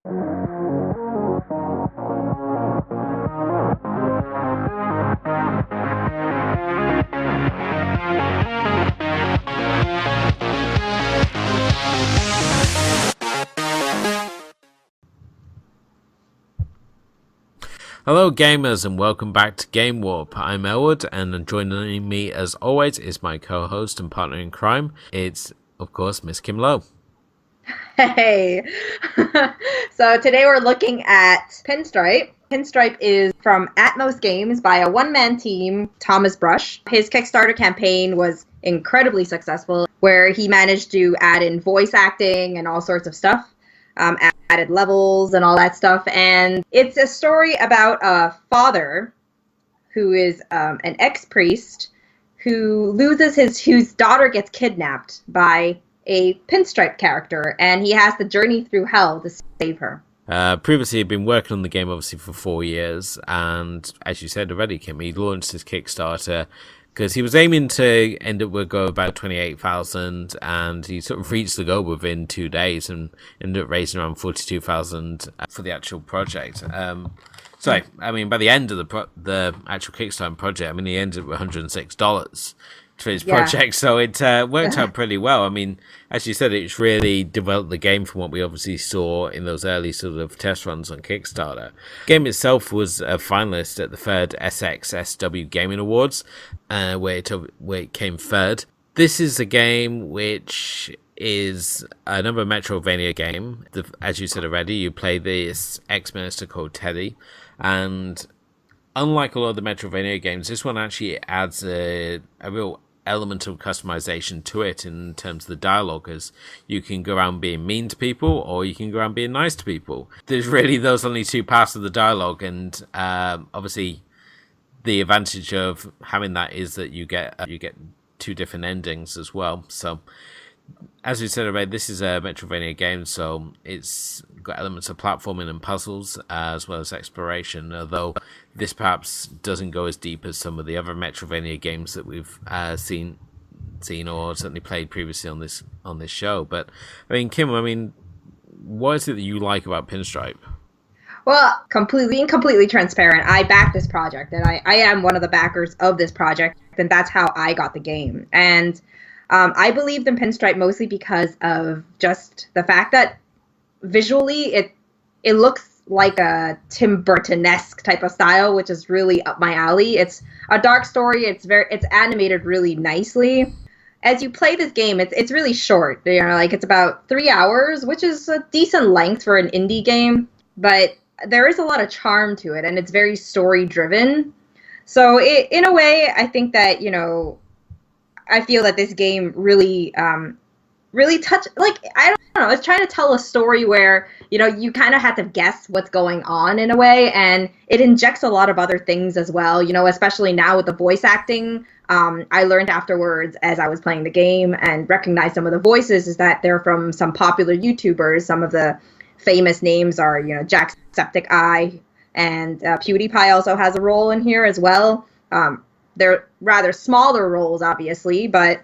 Hello gamers and welcome back to Game Warp. I'm Elwood, and joining me as always is my co-host and partner in crime. It's of course Miss Kim Lowe. Hey! So today we're looking at Pinstripe. Pinstripe is from Atmos Games by a one-man team, Thomas Brush. His Kickstarter campaign was incredibly successful, where he managed to add in voice acting and all sorts of stuff. Added levels and all that stuff, and it's a story about a father who is an ex-priest who whose daughter gets kidnapped by a Pinstripe character, and he has to journey through hell to save her. Previously, he'd been working on the game obviously for 4 years, and as you said already, Kim, he launched his Kickstarter because he was aiming to end up with a goal of about 28,000, and he sort of reached the goal within 2 days and ended up raising around 42,000 for the actual project. By the end of the actual Kickstarter project, he ended up with $106 for his project, so it worked out pretty well. As you said, it's really developed the game from what we obviously saw in those early sort of test runs on Kickstarter. The game itself was a finalist at the third SXSW Gaming Awards, where it came third. This is a game which is another Metroidvania game. As you said already, you play this ex-minister called Teddy, and unlike a lot of the Metroidvania games, this one actually adds a real element of customization to it in terms of the dialogue, as you can go around being mean to people or you can go around being nice to people. There's really those only two parts of the dialogue, and obviously the advantage of having that is that you get two different endings as well. So as we said already, this is a Metroidvania game, so it's got elements of platforming and puzzles as well as exploration, although this perhaps doesn't go as deep as some of the other Metroidvania games that we've seen or certainly played previously on this show. But Kim, what is it that you like about Pinstripe? Well, completely transparent, I backed this project, and I am one of the backers of this project, and that's how I got the game. And I believed in Pinstripe mostly because of just the fact that visually it looks like a Tim Burton-esque type of style, which is really up my alley. It's a dark story. It's animated really nicely. As you play this game, it's really short. It's about 3 hours, which is a decent length for an indie game, but there is a lot of charm to it, and it's very story driven. So in a way, I think that, I feel that this game really touched, I don't know, it's trying to tell a story where, you kind of have to guess what's going on in a way, and it injects a lot of other things as well, especially now with the voice acting. I learned afterwards as I was playing the game and recognized some of the voices is that they're from some popular YouTubers. Some of the famous names are, Jacksepticeye, and PewDiePie also has a role in here as well. They're rather smaller roles, obviously, but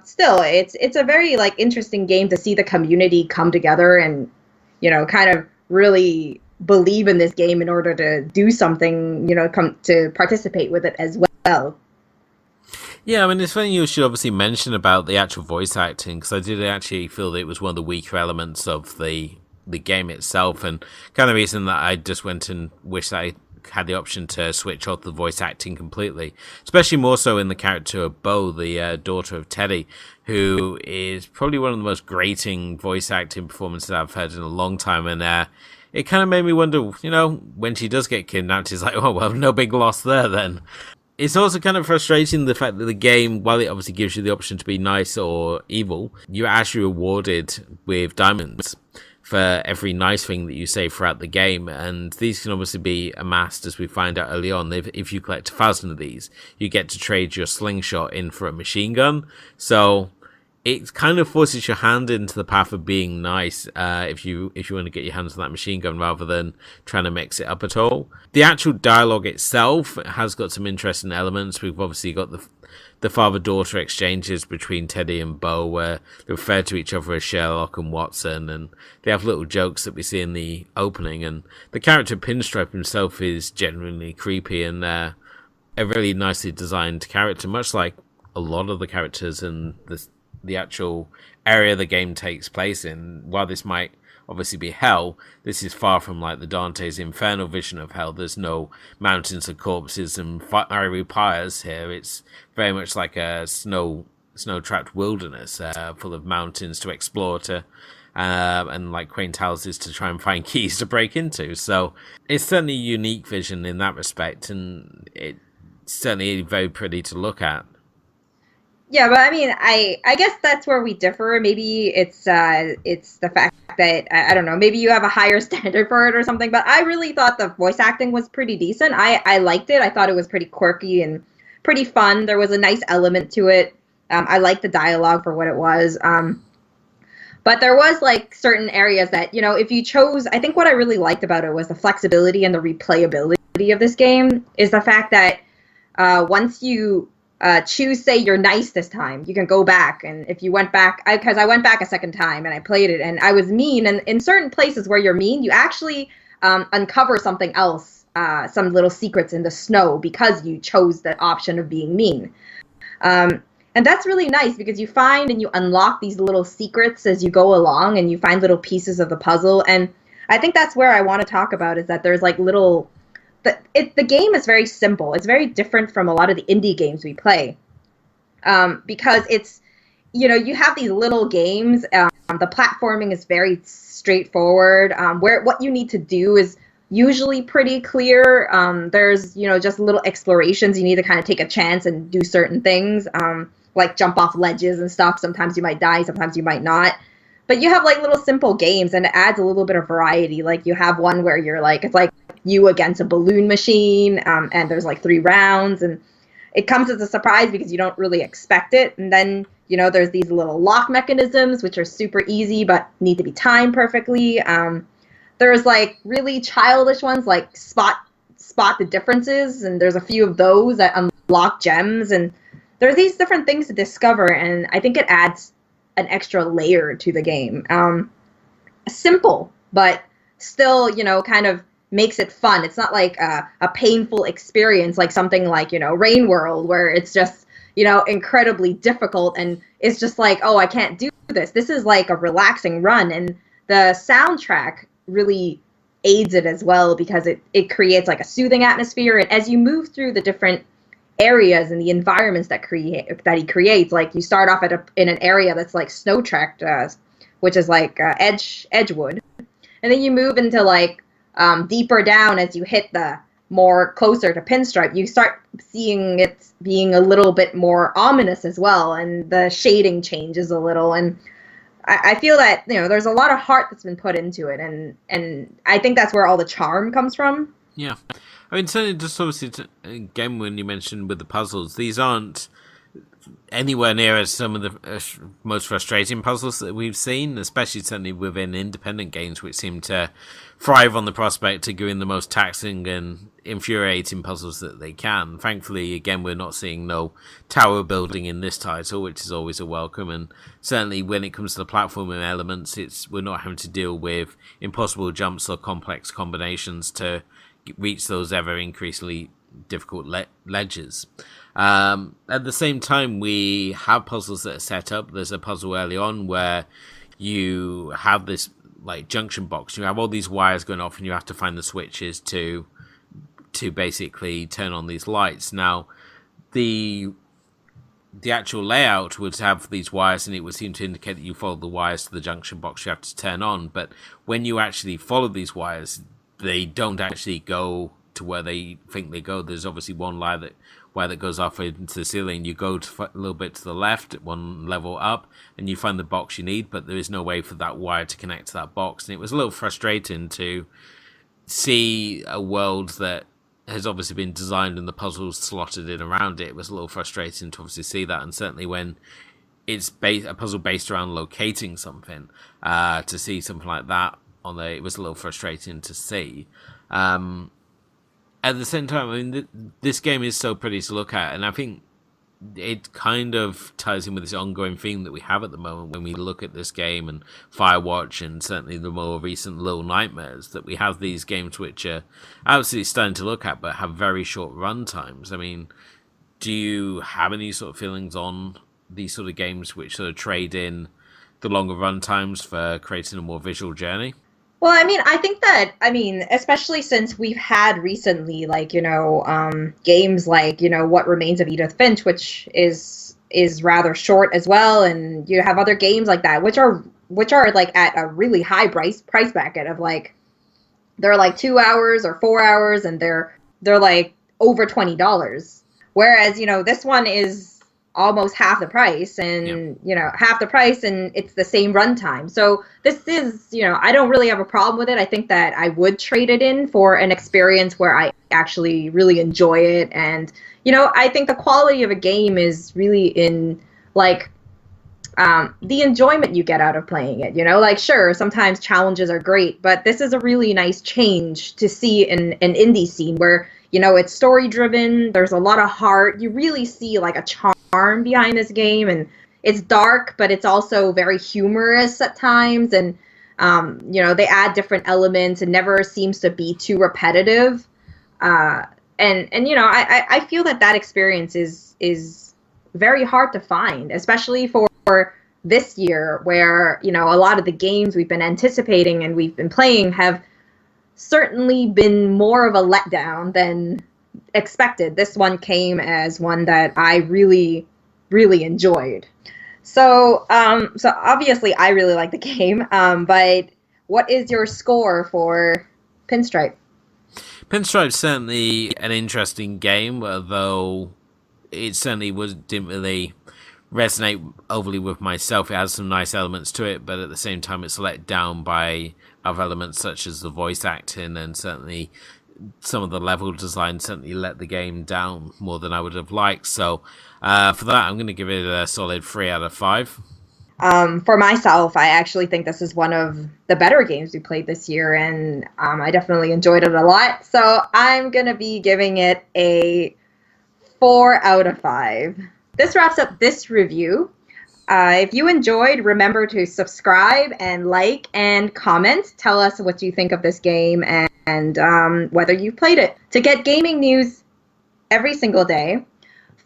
still, it's a very interesting game to see the community come together and kind of really believe in this game in order to do something, come to participate with it as well. Yeah, it's funny you should obviously mention about the actual voice acting, because I did actually feel that it was one of the weaker elements of the game itself, and kind of the reason that I just went and wished I had the option to switch off the voice acting completely, especially more so in the character of Bo, the daughter of Teddy, who is probably one of the most grating voice acting performances I've heard in a long time. And it kind of made me wonder, when she does get kidnapped, it's like, oh, well, no big loss there then. It's also kind of frustrating the fact that the game, while it obviously gives you the option to be nice or evil, you're actually rewarded with diamonds for every nice thing that you say throughout the game, and these can obviously be amassed, as we find out early on. If you collect 1,000 of these, you get to trade your slingshot in for a machine gun, so it kind of forces your hand into the path of being nice if you want to get your hands on that machine gun rather than trying to mix it up at all. The actual dialogue itself has got some interesting elements. We've obviously got the father-daughter exchanges between Teddy and Bo, where they refer to each other as Sherlock and Watson, and they have little jokes that we see in the opening. And the character Pinstripe himself is genuinely creepy and a really nicely designed character, much like a lot of the characters in the actual area the game takes place in. While this might obviously be hell, this is far from like the Dante's Inferno vision of hell. There's no mountains of corpses and fiery pyres here. It's very much like a snow-trapped wilderness, full of mountains to explore and like quaint houses to try and find keys to break into. So it's certainly a unique vision in that respect, and it's certainly very pretty to look at. Yeah, but I mean, I guess that's where we differ. Maybe it's the fact that I don't know. Maybe you have a higher standard for it or something. But I really thought the voice acting was pretty decent. I liked it. I thought it was pretty quirky and pretty fun. There was a nice element to it. I liked the dialogue for what it was. But there was like certain areas that, you know, if you chose, I think what I really liked about it was the flexibility and the replayability of this game is the fact that once you choose, say you're nice this time, you can go back. And if you went back, because I went back a second time and I played it and I was mean. And in certain places where you're mean, you actually uncover something else, some little secrets in the snow because you chose the option of being mean. And that's really nice because you find and you unlock these little secrets as you go along and you find little pieces of the puzzle. And I think that's where I want to talk about is that there's like little... The game is very simple. It's very different from a lot of the indie games we play because it's, you know, you have these little games. The platforming is very straightforward. Where what you need to do is usually pretty clear. There's, you know, just little explorations. You need to kind of take a chance and do certain things, like jump off ledges and stuff. Sometimes you might die, sometimes you might not. But you have like little simple games and it adds a little bit of variety. Like you have one where you're like, it's like you against a balloon machine, and there's like 3 rounds, and it comes as a surprise because you don't really expect it. And then, you know, there's these little lock mechanisms which are super easy but need to be timed perfectly. There's like really childish ones like spot the differences, and there's a few of those that unlock gems, and there's these different things to discover, and I think it adds an extra layer to the game. Simple, but still, you know, kind of makes it fun. It's not like a painful experience like something like, you know, Rain World, where it's just, you know, incredibly difficult and it's just like, oh, I can't do this. This is like a relaxing run, and the soundtrack really aids it as well because it creates like a soothing atmosphere. And as you move through the different areas and the environments that he creates, like you start off in an area that's like snow-tracked, which is like Edgewood, and then you move into like deeper down as you hit the more closer to Pinstripe. You start seeing it being a little bit more ominous as well, and the shading changes a little, and I feel that, you know, there's a lot of heart that's been put into it, and I think that's where all the charm comes from. Yeah. I mean, certainly just obviously, again, when you mentioned with the puzzles, these aren't anywhere near as some of the most frustrating puzzles that we've seen, especially certainly within independent games, which seem to thrive on the prospect of doing the most taxing and infuriating puzzles that they can. Thankfully, again, we're not seeing no tower building in this title, which is always a welcome, and certainly when it comes to the platforming elements, we're not having to deal with impossible jumps or complex combinations to reach those ever increasingly difficult ledges. At the same time, we have puzzles that are set up. There's a puzzle early on where you have this like junction box. You have all these wires going off, and you have to find the switches to basically turn on these lights. Now, the actual layout would have these wires, and it would seem to indicate that you follow the wires to the junction box you have to turn on. But when you actually follow these wires, they don't actually go to where they think they go. There's obviously one wire that goes off into the ceiling. You go a little bit to the left, one level up, and you find the box you need, but there is no way for that wire to connect to that box. And it was a little frustrating to see a world that has obviously been designed and the puzzles slotted in around it. It was a little frustrating to obviously see that, and certainly when it's a puzzle based around locating something, to see something like that it was a little frustrating to see. At the same time, I mean, this game is so pretty to look at, and I think it kind of ties in with this ongoing theme that we have at the moment when we look at this game and Firewatch and certainly the more recent Little Nightmares, that we have these games which are absolutely stunning to look at but have very short run times. I mean, do you have any sort of feelings on these sort of games which sort of trade in the longer run times for creating a more visual journey? Well, I mean, I think that, especially since we've had recently, like, games like, What Remains of Edith Finch, which is rather short as well, and you have other games like that, which are like at a really high price bracket of like, they're like 2 hours or 4 hours, and they're like over $20. Whereas, this one is almost half the price, and half the price, and it's the same runtime. So this is, I don't really have a problem with it. I think that I would trade it in for an experience where I actually really enjoy it. And I think the quality of a game is really in like the enjoyment you get out of playing it. Like, sure, sometimes challenges are great, but this is a really nice change to see in an indie scene where it's story driven. There's a lot of heart. You really see like a charm behind this game, and it's dark, but it's also very humorous at times. And they add different elements and never seems to be too repetitive. I feel that experience is very hard to find, especially for this year, where a lot of the games we've been anticipating and we've been playing have certainly been more of a letdown than expected. This one came as one that I really, really enjoyed. So obviously I really like the game, but what is your score for Pinstripe? Pinstripe's certainly an interesting game, although it certainly didn't really resonate overly with myself. It has some nice elements to it, but at the same time it's let down by other elements such as the voice acting, and certainly some of the level design certainly let the game down more than I would have liked. So for that, I'm going to give it a solid 3 out of 5. For myself, I actually think this is one of the better games we played this year, and I definitely enjoyed it a lot. So I'm going to be giving it a 4 out of 5. This wraps up this review. If you enjoyed, remember to subscribe and like and comment. Tell us what you think of this game and whether you've played it. To get gaming news every single day,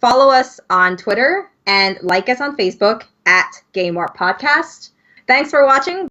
follow us on Twitter and like us on Facebook at Game Warp Podcast. Thanks for watching.